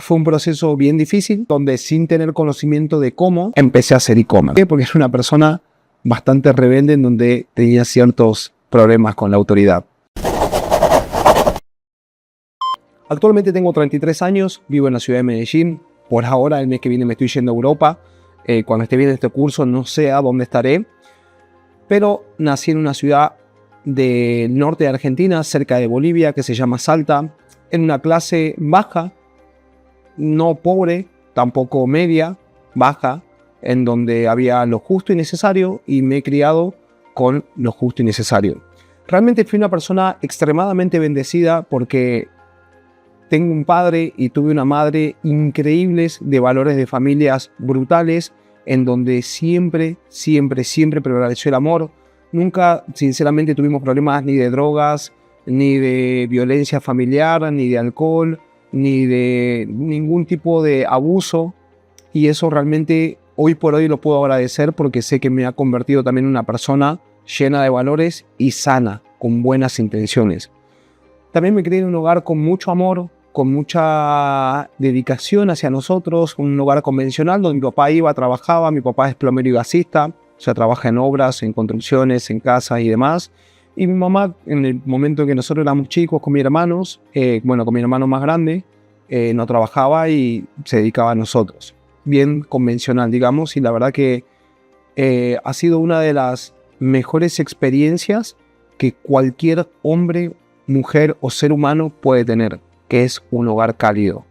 fue un proceso bien difícil, donde sin tener conocimiento de cómo, empecé a hacer e-commerce. Porque era una persona bastante rebelde en donde tenía ciertos problemas con la autoridad. Actualmente tengo 33 años, vivo en la ciudad de Medellín. Por ahora, el mes que viene me estoy yendo a Europa. Cuando esté bien este curso, no sé a dónde estaré. Pero nací en una ciudad del norte de Argentina, cerca de Bolivia, que se llama Salta, en una clase baja, no pobre, tampoco media, baja, en donde había lo justo y necesario, y me he criado con lo justo y necesario. Realmente fui una persona extremadamente bendecida porque tengo un padre y tuve una madre increíbles, de valores de familias brutales, en donde siempre prevaleció el amor. Nunca, sinceramente, tuvimos problemas ni de drogas, ni de violencia familiar, ni de alcohol, ni de ningún tipo de abuso. Y eso realmente hoy por hoy lo puedo agradecer porque sé que me ha convertido también en una persona llena de valores y sana, con buenas intenciones. También me crié en un hogar con mucho amor, con mucha dedicación hacia nosotros, un hogar convencional donde mi papá iba, trabajaba, mi papá es plomero y gasista, o sea, trabaja en obras, en construcciones, en casas y demás. Y mi mamá, en el momento en que nosotros éramos chicos con mis hermanos, con mi hermano más grande, no trabajaba y se dedicaba a nosotros. Bien convencional, digamos, y la verdad que ha sido una de las mejores experiencias que cualquier hombre, mujer o ser humano puede tener, que es un hogar cálido.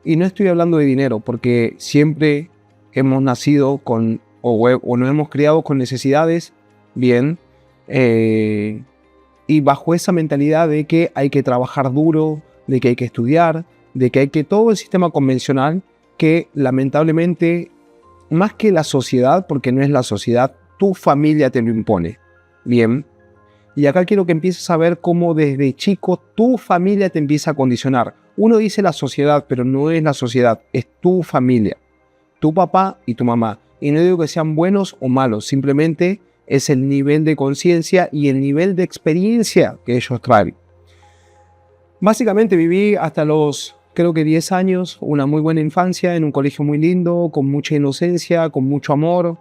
Y no estoy hablando de dinero, porque siempre hemos nacido con, o nos hemos criado con necesidades, bien, y bajo esa mentalidad de que hay que trabajar duro, de que hay que estudiar, de que hay que todo el sistema convencional que lamentablemente, más que la sociedad, porque no es la sociedad, tu familia te lo impone, bien. Y acá quiero que empieces a ver cómo desde chico tu familia te empieza a condicionar. Uno dice la sociedad, pero no es la sociedad, es tu familia, tu papá y tu mamá. Y no digo que sean buenos o malos, simplemente es el nivel de conciencia y el nivel de experiencia que ellos traen. Básicamente viví hasta los, creo que 10 años, una muy buena infancia en un colegio muy lindo, con mucha inocencia, con mucho amor,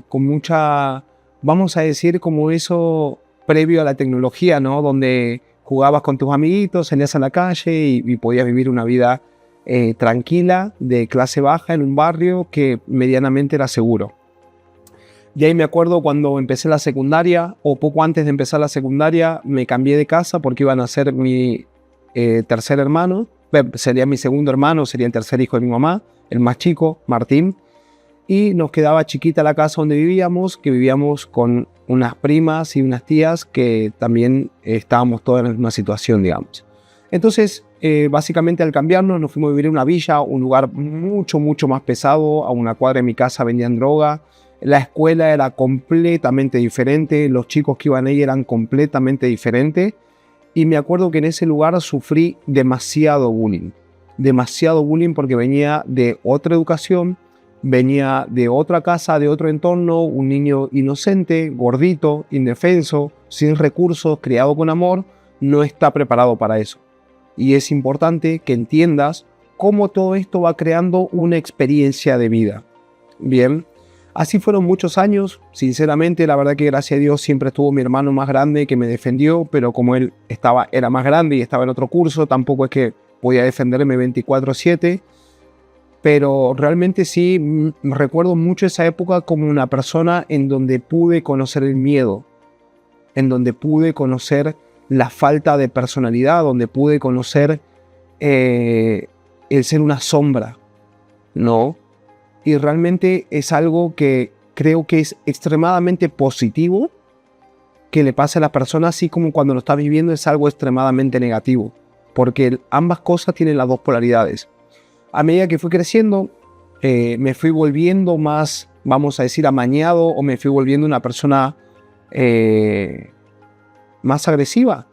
con mucha, vamos a decir, como eso previo a la tecnología, ¿no? Donde jugabas con tus amiguitos, salías a la calle y podías vivir una vida tranquila, de clase baja, en un barrio que medianamente era seguro. De ahí me acuerdo cuando empecé la secundaria, o poco antes de empezar la secundaria, me cambié de casa porque iban a ser mi tercer hermano, sería mi segundo hermano, sería el tercer hijo de mi mamá, el más chico, Martín. Y nos quedaba chiquita la casa donde vivíamos, que vivíamos con unas primas y unas tías que también estábamos todas en la misma situación, digamos. Entonces, básicamente al cambiarnos nos fuimos a vivir en una villa, un lugar mucho más pesado. A una cuadra de mi casa vendían droga. La escuela era completamente diferente, los chicos que iban ahí eran completamente diferentes. Y me acuerdo que en ese lugar sufrí demasiado bullying porque venía de otra educación, venía de otra casa, de otro entorno, un niño inocente, gordito, indefenso, sin recursos, criado con amor, no está preparado para eso. Y es importante que entiendas cómo todo esto va creando una experiencia de vida. Bien, así fueron muchos años. Sinceramente, la verdad que gracias a Dios siempre estuvo mi hermano más grande que me defendió, pero como él era más grande y estaba en otro curso, tampoco es que podía defenderme 24/7. Pero realmente sí recuerdo mucho esa época como una persona en donde pude conocer el miedo, en donde pude conocer la falta de personalidad, donde pude conocer el ser una sombra, ¿no? Y realmente es algo que creo que es extremadamente positivo que le pase a las personas, así como cuando lo estás viviendo es algo extremadamente negativo, porque ambas cosas tienen las dos polaridades. A medida que fui creciendo, me fui volviendo más, vamos a decir, amañado, o me fui volviendo una persona más agresiva.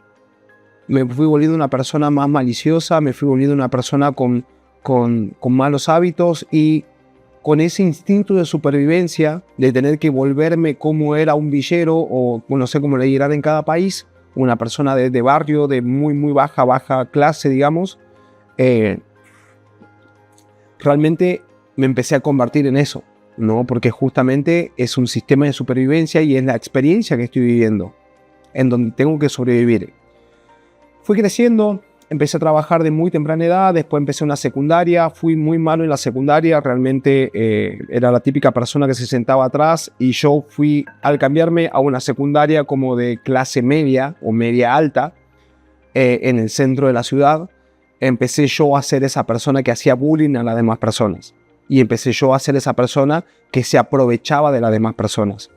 Me fui volviendo una persona más maliciosa, me fui volviendo una persona con malos hábitos y con ese instinto de supervivencia, de tener que volverme como era un villero, o no sé cómo le dirán en cada país, una persona de barrio, de muy baja clase, digamos, eh, realmente me empecé a convertir en eso, ¿no? Porque justamente es un sistema de supervivencia y es la experiencia que estoy viviendo, en donde tengo que sobrevivir. Fui creciendo, empecé a trabajar de muy temprana edad, después empecé una secundaria, fui muy malo en la secundaria, realmente era la típica persona que se sentaba atrás y yo fui, al cambiarme a una secundaria como de clase media o media alta, en el centro de la ciudad, empecé yo a ser esa persona que hacía bullying a las demás personas. Y empecé yo a ser esa persona que se aprovechaba de las demás personas,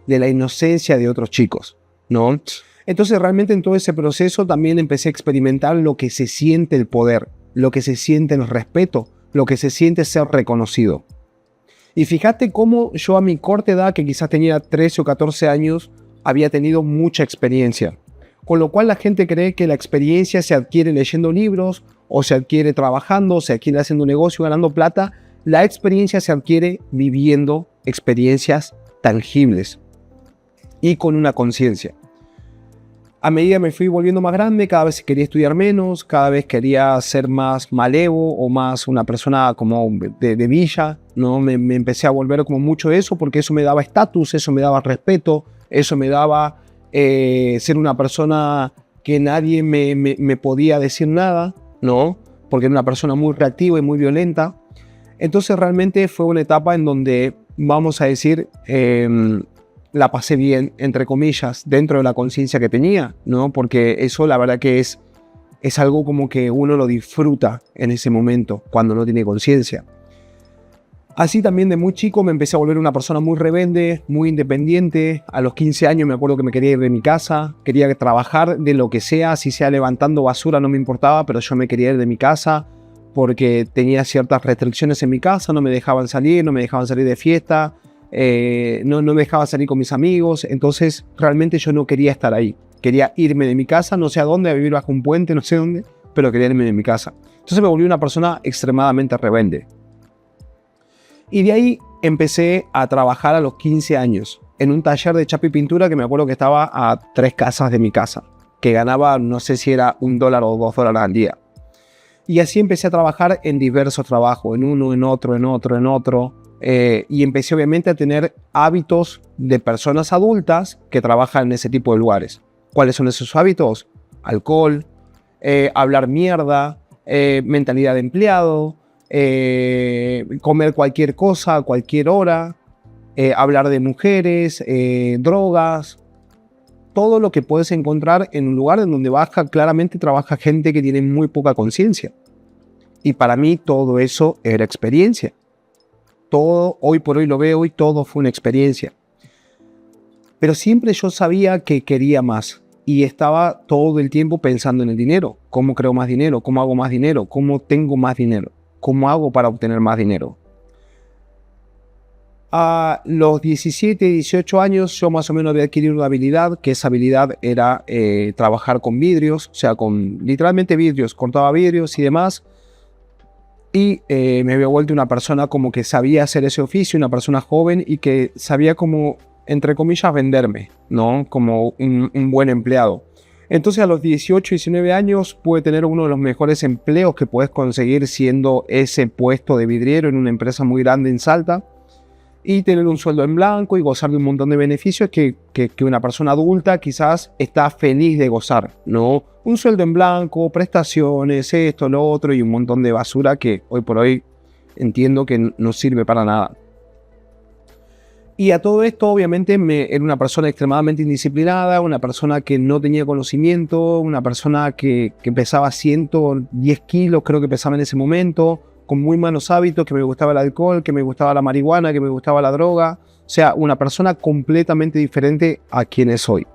de la inocencia de otros chicos, ¿no? Entonces realmente en todo ese proceso también empecé a experimentar lo que se siente el poder, lo que se siente el respeto, lo que se siente ser reconocido. Y fíjate cómo yo a mi corta edad, que quizás tenía 13 o 14 años, había tenido mucha experiencia. Con lo cual la gente cree que la experiencia se adquiere leyendo libros, o se adquiere trabajando, o se adquiere haciendo un negocio, ganando plata. La experiencia se adquiere viviendo experiencias tangibles y con una conciencia. A medida me fui volviendo más grande, cada vez quería estudiar menos, cada vez quería ser más malevo o más una persona como de villa, ¿no? Me empecé a volver como mucho eso porque eso me daba estatus, eso me daba respeto, eso me daba ser una persona que nadie me podía decir nada, ¿no? Porque era una persona muy reactiva y muy violenta. Entonces realmente fue una etapa en donde, vamos a decir, la pasé bien, entre comillas, dentro de la conciencia que tenía, ¿no? Porque eso la verdad que es algo como que uno lo disfruta en ese momento, cuando no tiene conciencia. Así también de muy chico me empecé a volver una persona muy rebelde, muy independiente. A los 15 años me acuerdo que me quería ir de mi casa, quería trabajar de lo que sea, si sea levantando basura no me importaba, pero yo me quería ir de mi casa porque tenía ciertas restricciones en mi casa, no me dejaban salir de fiesta, no me dejaba salir con mis amigos, entonces realmente yo no quería estar ahí. Quería irme de mi casa, no sé a dónde, a vivir bajo un puente, no sé dónde, pero quería irme de mi casa. Entonces me volví una persona extremadamente rebelde. Y de ahí empecé a trabajar a los 15 años en un taller de chapa y pintura que me acuerdo que estaba a 3 casas de mi casa, que ganaba, no sé si era $1 o $2 al día. Y así empecé a trabajar en diversos trabajos, en uno, en otro, y empecé obviamente a tener hábitos de personas adultas que trabajan en ese tipo de lugares. ¿Cuáles son esos hábitos? Alcohol, hablar mierda, mentalidad de empleado, comer cualquier cosa a cualquier hora, hablar de mujeres, drogas, todo lo que puedes encontrar en un lugar en donde claramente trabaja gente que tiene muy poca conciencia. Y para mí todo eso era experiencia. Todo, hoy por hoy lo veo y todo fue una experiencia. Pero siempre yo sabía que quería más y estaba todo el tiempo pensando en el dinero. ¿Cómo creo más dinero? ¿Cómo hago más dinero? ¿Cómo tengo más dinero? ¿Cómo hago para obtener más dinero? A los 17, 18 años yo más o menos había adquirido una habilidad, que esa habilidad era trabajar con vidrios, o sea, con literalmente vidrios, cortaba vidrios y demás. Y me había vuelto una persona como que sabía hacer ese oficio, una persona joven y que sabía como, entre comillas, venderme, ¿no? Como un buen empleado. Entonces a los 18, 19 años pude tener uno de los mejores empleos que puedes conseguir siendo ese puesto de vidriero en una empresa muy grande en Salta y tener un sueldo en blanco y gozar de un montón de beneficios que una persona adulta quizás está feliz de gozar, ¿no? Un sueldo en blanco, prestaciones, esto, lo otro y un montón de basura que hoy por hoy entiendo que no sirve para nada. Y a todo esto, obviamente, era una persona extremadamente indisciplinada, una persona que no tenía conocimiento, una persona que pesaba 110 kilos, creo que pesaba en ese momento, con muy malos hábitos, que me gustaba el alcohol, que me gustaba la marihuana, que me gustaba la droga. O sea, una persona completamente diferente a quien es hoy.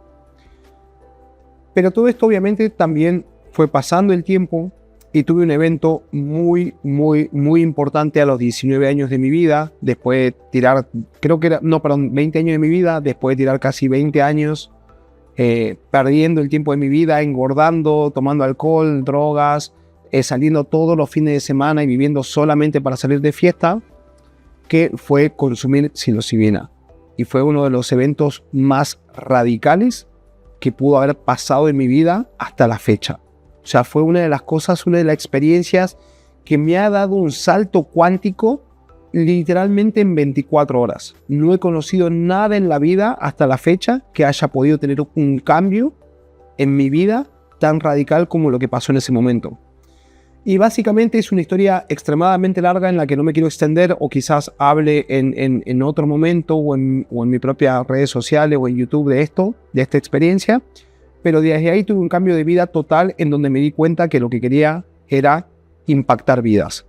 Pero todo esto, obviamente, también fue pasando el tiempo y tuve un evento muy importante a los 19 años de mi vida, después de tirar, 20 años de mi vida, después de tirar casi 20 años, perdiendo el tiempo de mi vida, engordando, tomando alcohol, drogas, saliendo todos los fines de semana y viviendo solamente para salir de fiesta, que fue consumir psilocibina. Y fue uno de los eventos más radicales que pudo haber pasado en mi vida hasta la fecha. O sea, fue una de las cosas, una de las experiencias que me ha dado un salto cuántico literalmente en 24 horas. No he conocido nada en la vida hasta la fecha que haya podido tener un cambio en mi vida tan radical como lo que pasó en ese momento. Y básicamente es una historia extremadamente larga en la que no me quiero extender, o quizás hable en otro momento o en mis propias redes sociales o en YouTube de esta experiencia. Pero desde ahí tuve un cambio de vida total en donde me di cuenta que lo que quería era impactar vidas.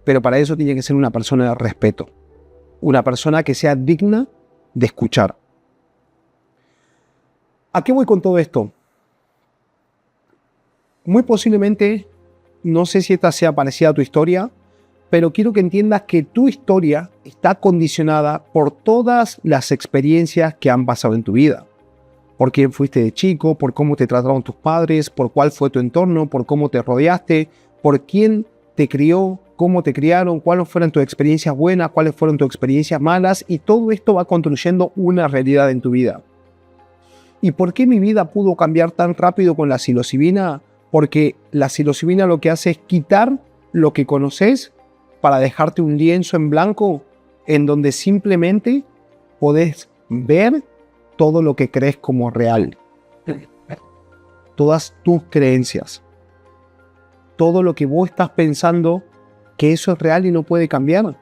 Pero para eso tiene que ser una persona de respeto, una persona que sea digna de escuchar. ¿A qué voy con todo esto? Muy posiblemente, no sé si esta sea parecida a tu historia, pero quiero que entiendas que tu historia está condicionada por todas las experiencias que han pasado en tu vida. Por quién fuiste de chico, por cómo te trataron tus padres, por cuál fue tu entorno, por cómo te rodeaste, por quién te crió, cómo te criaron, cuáles fueron tus experiencias buenas, cuáles fueron tus experiencias malas, y todo esto va construyendo una realidad en tu vida. ¿Y por qué mi vida pudo cambiar tan rápido con la psilocibina? Porque la psilocibina lo que hace es quitar lo que conoces para dejarte un lienzo en blanco en donde simplemente podés ver todo lo que crees como real. Todas tus creencias. Todo lo que vos estás pensando que eso es real y no puede cambiar.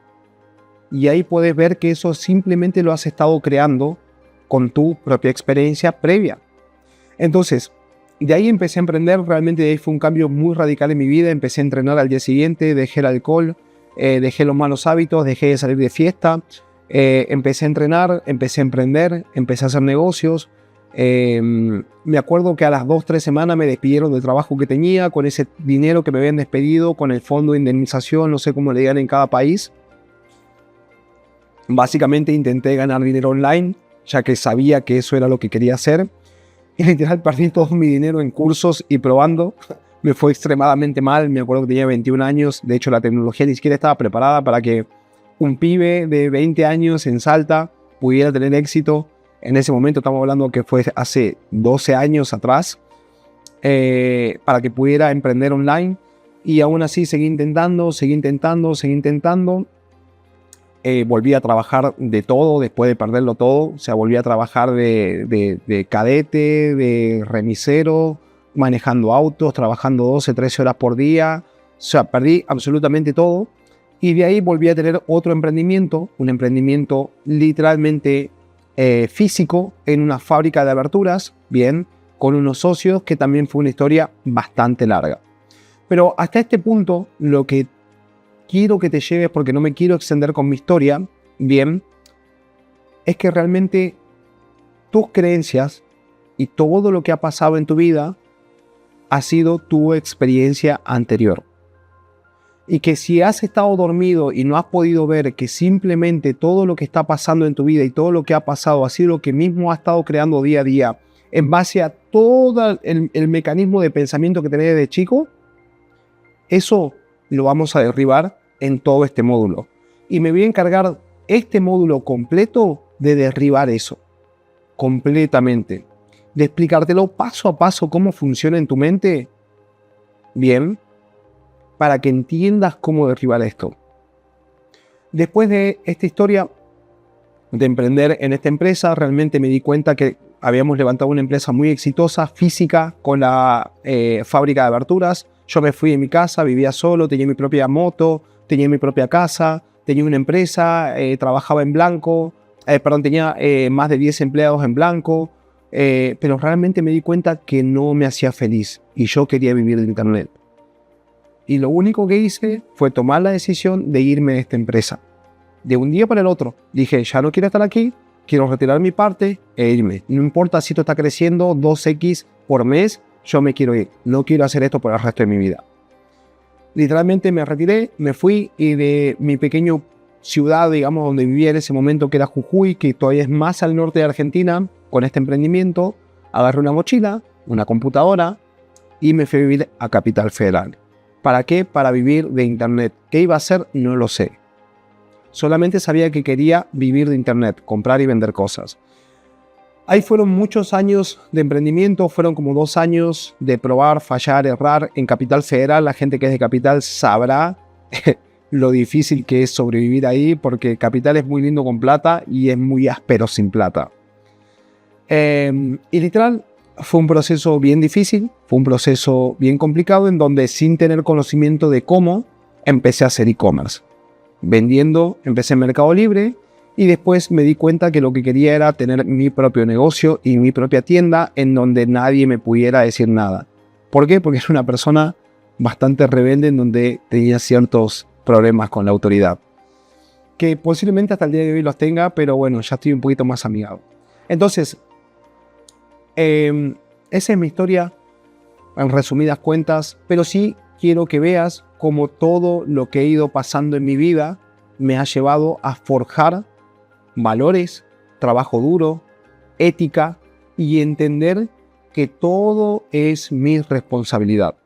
Y ahí puedes ver que eso simplemente lo has estado creando con tu propia experiencia previa. Entonces, de ahí empecé a emprender. Realmente de ahí fue un cambio muy radical en mi vida. Empecé a entrenar al día siguiente, dejé el alcohol, dejé los malos hábitos, dejé de salir de fiesta, empecé a entrenar, empecé a emprender, empecé a hacer negocios. Me acuerdo que a las 2-3 semanas me despidieron del trabajo que tenía, con ese dinero que me habían despedido, con el fondo de indemnización, no sé cómo le digan en cada país. Básicamente intenté ganar dinero online, ya que sabía que eso era lo que quería hacer. Y literal perdí todo mi dinero en cursos y probando. Me fue extremadamente mal. Me acuerdo que tenía 21 años. De hecho, la tecnología ni siquiera estaba preparada para que un pibe de 20 años en Salta pudiera tener éxito. En ese momento estamos hablando que fue hace 12 años atrás. Para que pudiera emprender online. Y aún así seguí intentando. Volví a trabajar de todo después de perderlo todo. O sea, volví a trabajar de cadete, de remisero, manejando autos, trabajando 12, 13 horas por día. O sea, perdí absolutamente todo. Y de ahí volví a tener otro emprendimiento, un emprendimiento literalmente físico en una fábrica de aberturas, bien, con unos socios, que también fue una historia bastante larga. Pero hasta este punto, lo que quiero que te lleves, porque no me quiero extender con mi historia, bien, es que realmente tus creencias y todo lo que ha pasado en tu vida ha sido tu experiencia anterior. Y que si has estado dormido y no has podido ver que simplemente todo lo que está pasando en tu vida y todo lo que ha pasado ha sido lo que mismo ha estado creando día a día en base a todo el mecanismo de pensamiento que tenés desde chico, eso lo vamos a derribar en todo este módulo. Y me voy a encargar este módulo completo de derribar eso. Completamente. De explicártelo paso a paso cómo funciona en tu mente. Bien. Para que entiendas cómo derribar esto. Después de esta historia de emprender en esta empresa, realmente me di cuenta que habíamos levantado una empresa muy exitosa, física, con la fábrica de aberturas. Yo me fui de mi casa, vivía solo, tenía mi propia moto, tenía mi propia casa, tenía una empresa, trabajaba en blanco, tenía más de 10 empleados en blanco, pero realmente me di cuenta que no me hacía feliz y yo quería vivir de internet. Y lo único que hice fue tomar la decisión de irme de esta empresa. De un día para el otro, dije, ya no quiero estar aquí, quiero retirar mi parte e irme. No importa si esto está creciendo 2x por mes, yo me quiero ir. No quiero hacer esto por el resto de mi vida. Literalmente me retiré, me fui, y de mi pequeña ciudad, digamos, donde vivía en ese momento, que era Jujuy, que todavía es más al norte de Argentina, con este emprendimiento, agarré una mochila, una computadora y me fui a vivir a Capital Federal. ¿Para qué? Para vivir de internet. ¿Qué iba a hacer? No lo sé. Solamente sabía que quería vivir de internet, comprar y vender cosas. Ahí fueron muchos años de emprendimiento, fueron como 2 años de probar, fallar, errar. En Capital Federal, la gente que es de Capital sabrá lo difícil que es sobrevivir ahí, porque Capital es muy lindo con plata y es muy áspero sin plata. Y literal, fue un proceso bien difícil, fue un proceso bien complicado, en donde sin tener conocimiento de cómo, empecé a hacer e-commerce. Vendiendo, empecé en Mercado Libre y después me di cuenta que lo que quería era tener mi propio negocio y mi propia tienda en donde nadie me pudiera decir nada. ¿Por qué? Porque era una persona bastante rebelde en donde tenía ciertos problemas con la autoridad. Que posiblemente hasta el día de hoy los tenga, pero bueno, ya estoy un poquito más amigado. Entonces, esa es mi historia en resumidas cuentas, pero sí quiero que veas cómo todo lo que he ido pasando en mi vida me ha llevado a forjar valores, trabajo duro, ética y entender que todo es mi responsabilidad.